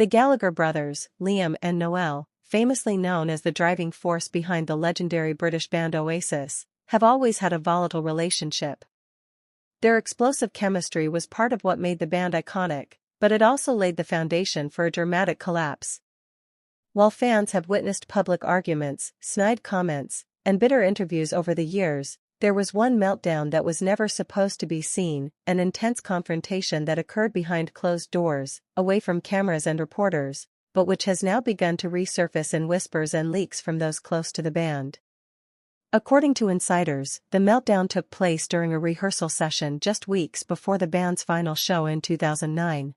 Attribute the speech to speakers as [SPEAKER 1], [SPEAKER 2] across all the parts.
[SPEAKER 1] The Gallagher brothers, Liam and Noel, famously known as the driving force behind the legendary British band Oasis, have always had a volatile relationship. Their explosive chemistry was part of what made the band iconic, but it also laid the foundation for a dramatic collapse. While fans have witnessed public arguments, snide comments, and bitter interviews over the years, there was one meltdown that was never supposed to be seen, an intense confrontation that occurred behind closed doors, away from cameras and reporters, but which has now begun to resurface in whispers and leaks from those close to the band. According to insiders, the meltdown took place during a rehearsal session just weeks before the band's final show in 2009.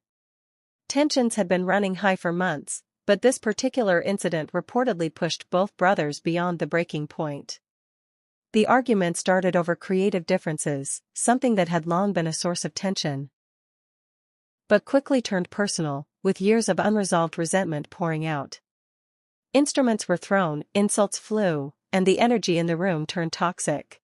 [SPEAKER 1] Tensions had been running high for months, but this particular incident reportedly pushed both brothers beyond the breaking point. The argument started over creative differences, something that had long been a source of tension, but quickly turned personal, with years of unresolved resentment pouring out. Instruments were thrown, insults flew, and the energy in the room turned toxic.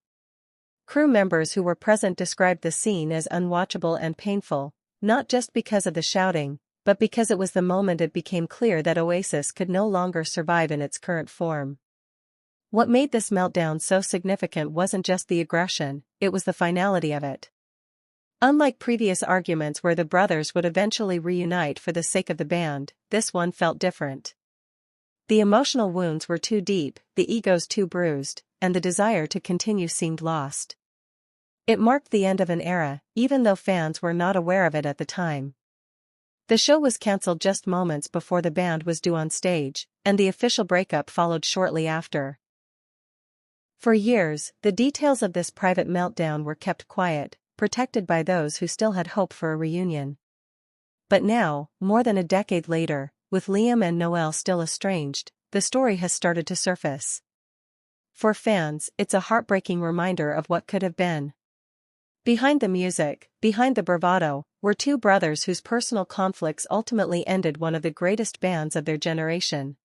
[SPEAKER 1] Crew members who were present described the scene as unwatchable and painful, not just because of the shouting, but because it was the moment it became clear that Oasis could no longer survive in its current form. What made this meltdown so significant wasn't just the aggression, it was the finality of it. Unlike previous arguments where the brothers would eventually reunite for the sake of the band, this one felt different. The emotional wounds were too deep, the egos too bruised, and the desire to continue seemed lost. It marked the end of an era, even though fans were not aware of it at the time. The show was cancelled just moments before the band was due on stage, and the official breakup followed shortly after. For years, the details of this private meltdown were kept quiet, protected by those who still had hope for a reunion. But now, more than a decade later, with Liam and Noel still estranged, the story has started to surface. For fans, it's a heartbreaking reminder of what could have been. Behind the music, behind the bravado, were two brothers whose personal conflicts ultimately ended one of the greatest bands of their generation.